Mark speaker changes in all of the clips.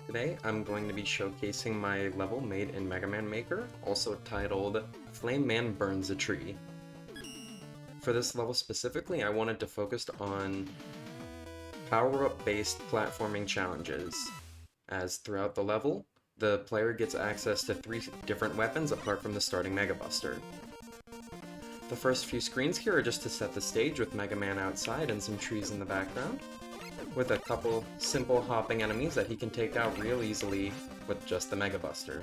Speaker 1: Today, I'm going to be showcasing my level made in Mega Man Maker, also titled Flame Man Burns a Tree. For this level specifically, I wanted to focus on power-up based platforming challenges, as throughout the level, the player gets access to 3 different weapons apart from the starting Mega Buster. The first few screens here are just to set the stage with Mega Man outside and some trees in the background, with a couple simple hopping enemies that he can take out real easily with just the Mega Buster.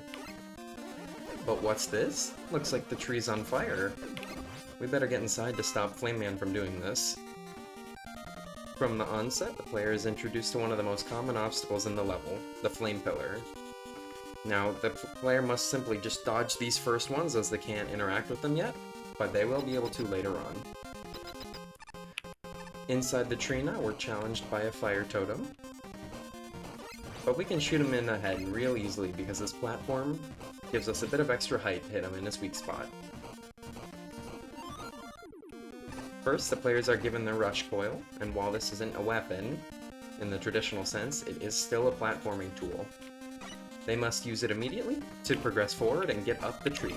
Speaker 1: But what's this? Looks like the tree's on fire. We better get inside to stop Flame Man from doing this. From the onset, the player is introduced to one of the most common obstacles in the level, the Flame Pillar. Now, the player must simply just dodge these first ones as they can't interact with them yet, but they will be able to later on. Inside the tree now, we're challenged by a fire totem. But we can shoot him in the head real easily because this platform gives us a bit of extra height to hit him in his weak spot. First, the players are given the Rush Coil, and while this isn't a weapon, in the traditional sense, it is still a platforming tool. They must use it immediately to progress forward and get up the tree.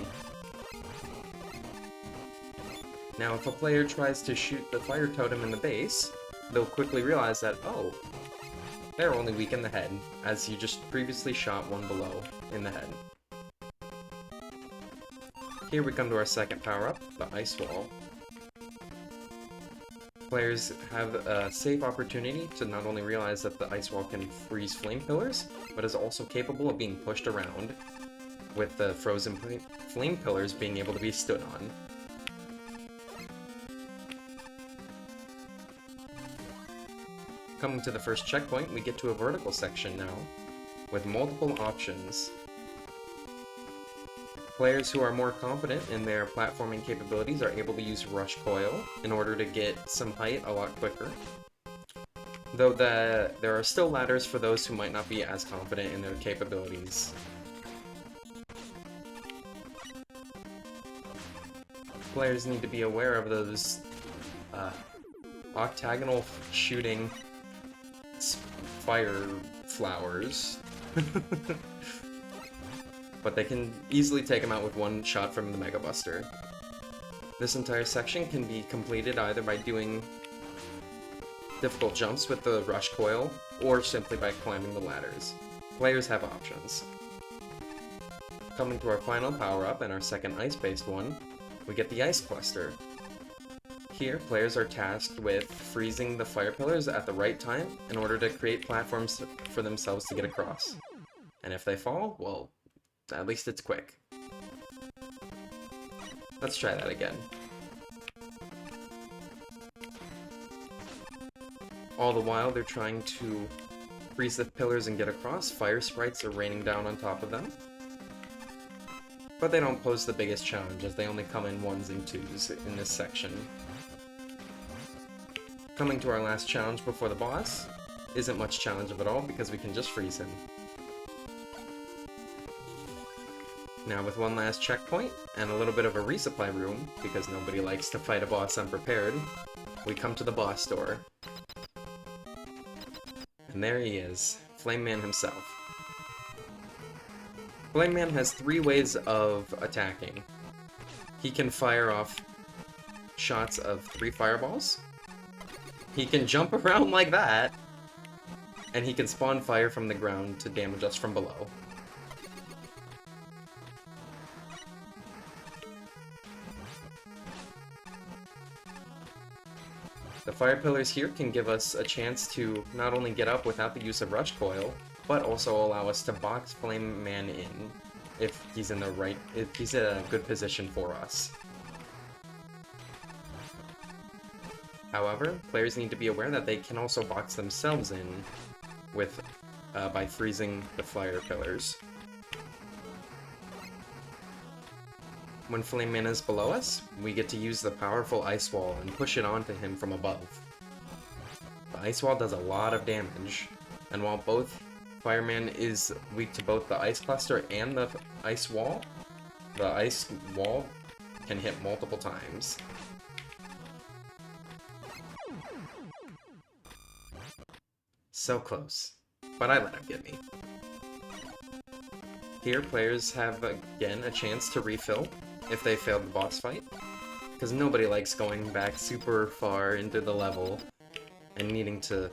Speaker 1: Now, if a player tries to shoot the fire totem in the base, they'll quickly realize that, oh, they're only weak in the head, as you just previously shot one below in the head. Here we come to our second power-up, the Ice Wall. Players have a safe opportunity to not only realize that the Ice Wall can freeze flame pillars, but is also capable of being pushed around, with the frozen flame pillars being able to be stood on. Coming to the first checkpoint, we get to a vertical section now, with multiple options. Players who are more confident in their platforming capabilities are able to use Rush Coil in order to get some height a lot quicker. Though there are still ladders for those who might not be as confident in their capabilities. Players need to be aware of those octagonal shooting fire flowers. But they can easily take them out with one shot from the Mega Buster. This entire section can be completed either by doing difficult jumps with the Rush Coil, or simply by climbing the ladders. Players have options. Coming to our final power-up and our second ice-based one, we get the Ice Cluster. Here, players are tasked with freezing the fire pillars at the right time in order to create platforms for themselves to get across. And if they fall, well, at least it's quick. Let's try that again. All the while they're trying to freeze the pillars and get across, fire sprites are raining down on top of them. But they don't pose the biggest challenge, as they only come in 1s and 2s in this section. Coming to our last challenge before the boss, isn't much challenge of it all because we can just freeze him. Now with one last checkpoint, and a little bit of a resupply room, because nobody likes to fight a boss unprepared, we come to the boss door. And there he is, Flame Man himself. Flame Man has 3 ways of attacking. He can fire off shots of 3 fireballs, he can jump around like that, and he can spawn fire from the ground to damage us from below. The fire pillars here can give us a chance to not only get up without the use of Rush Coil, but also allow us to box Flame Man in if he's in a good position for us. However, players need to be aware that they can also box themselves in with by freezing the fire pillars. When Flame Man is below us, we get to use the powerful Ice Wall and push it onto him from above. The Ice Wall does a lot of damage, and while both Fireman is weak to both the Ice Cluster and the Ice Wall can hit multiple times. So close, but I let him get me. Here, players have, again, a chance to refill if they failed the boss fight, because nobody likes going back super far into the level and needing to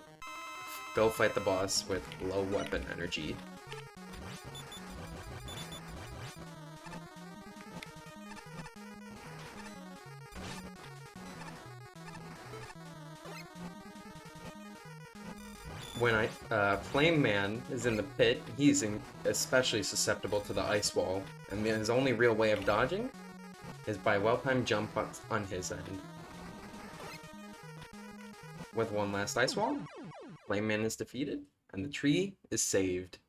Speaker 1: go fight the boss with low weapon energy. When Flame Man is in the pit, he's especially susceptible to the ice wall, and his only real way of dodging is by well-timed jump on his end. With one last ice wall, Flame Man is defeated, and the tree is saved.